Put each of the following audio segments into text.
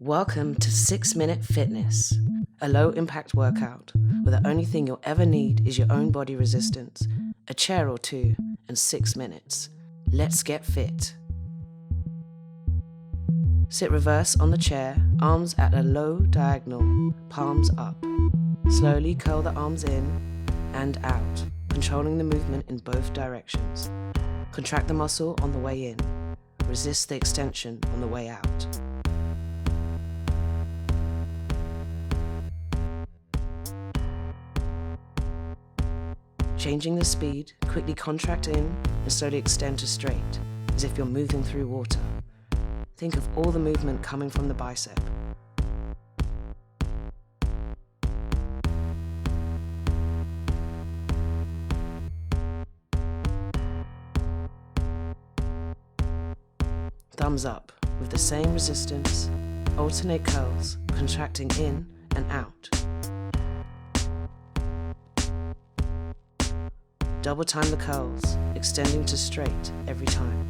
Welcome to 6-Minute Fitness, a low-impact workout where the only thing you'll ever need is your own body resistance, a chair or two, and 6 minutes. Let's get fit. Sit reverse on the chair, arms at a low diagonal, palms up. Slowly curl the arms in and out, controlling the movement in both directions. Contract the muscle on the way in. Resist the extension on the way out. Changing the speed, quickly contract in and slowly extend to straight, as if you're moving through water. Think of all the movement coming from the bicep. Thumbs up with the same resistance, alternate curls, contracting in and out. Double time the curls, extending to straight every time.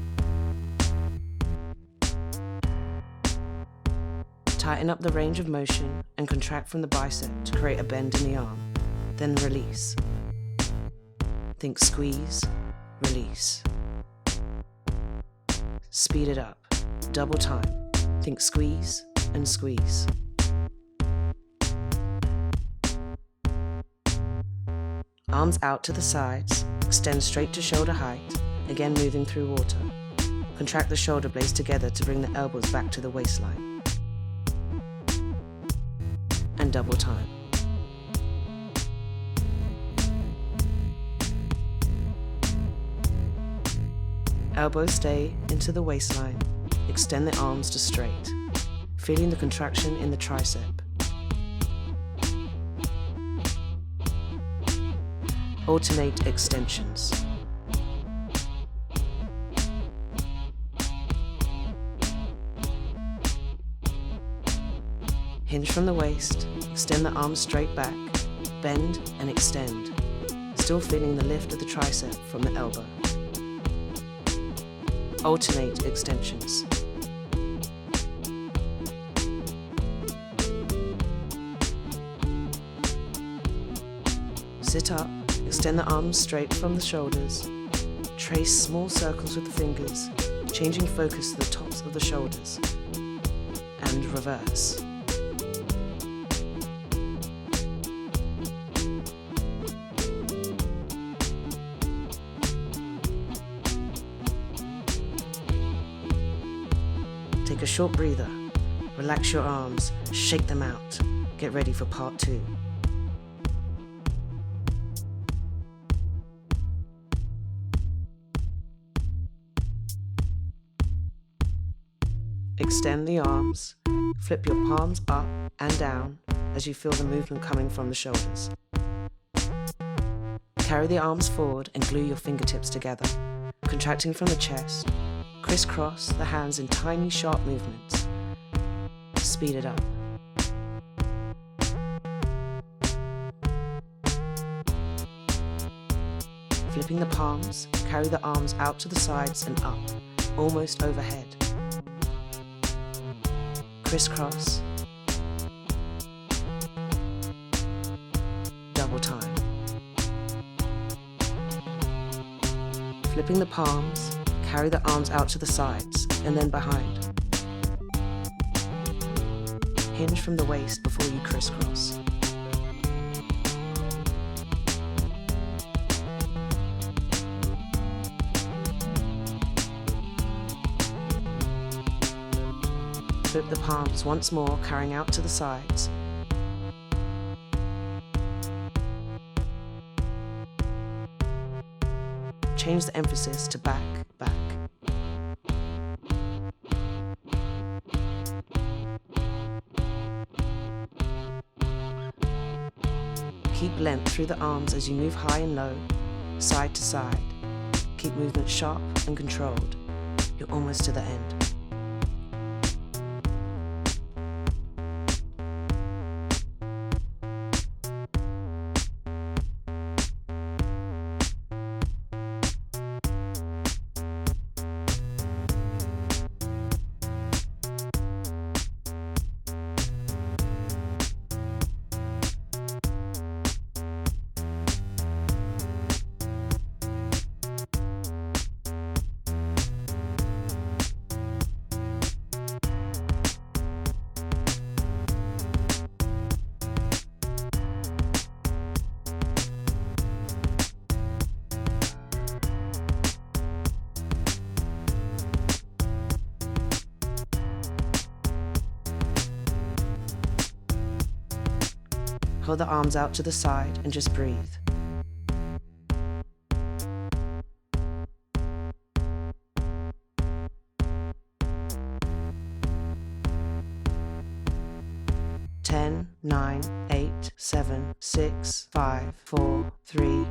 Tighten up the range of motion and contract from the bicep to create a bend in the arm, then release. Think squeeze, release. Speed it up, double time. Think squeeze and squeeze. Arms out to the sides, extend straight to shoulder height, again moving through water. Contract the shoulder blades together to bring the elbows back to the waistline. And double time. Elbows stay into the waistline, extend the arms to straight, feeling the contraction in the tricep. Alternate extensions. Hinge from the waist, extend the arms straight back, bend and extend, still feeling the lift of the tricep from the elbow. Alternate extensions. Sit up. Extend the arms straight from the shoulders. Trace small circles with the fingers, changing focus to the tops of the shoulders. And reverse. Take a short breather. Relax your arms, shake them out. Get ready for part 2. Extend the arms, flip your palms up and down as you feel the movement coming from the shoulders. Carry the arms forward and glue your fingertips together, contracting from the chest. Crisscross the hands in tiny, sharp movements. Speed it up. Flipping the palms, carry the arms out to the sides and up, almost overhead. Crisscross. Double time. Flipping the palms, carry the arms out to the sides and then behind. Hinge from the waist before you crisscross. Flip the palms once more, carrying out to the sides. Change the emphasis to back, back. Keep length through the arms as you move high and low, side to side. Keep movement sharp and controlled. You're almost to the end. Hold the arms out to the side and just breathe. 10, 9, 8, 7, 6, 5, 4, 3,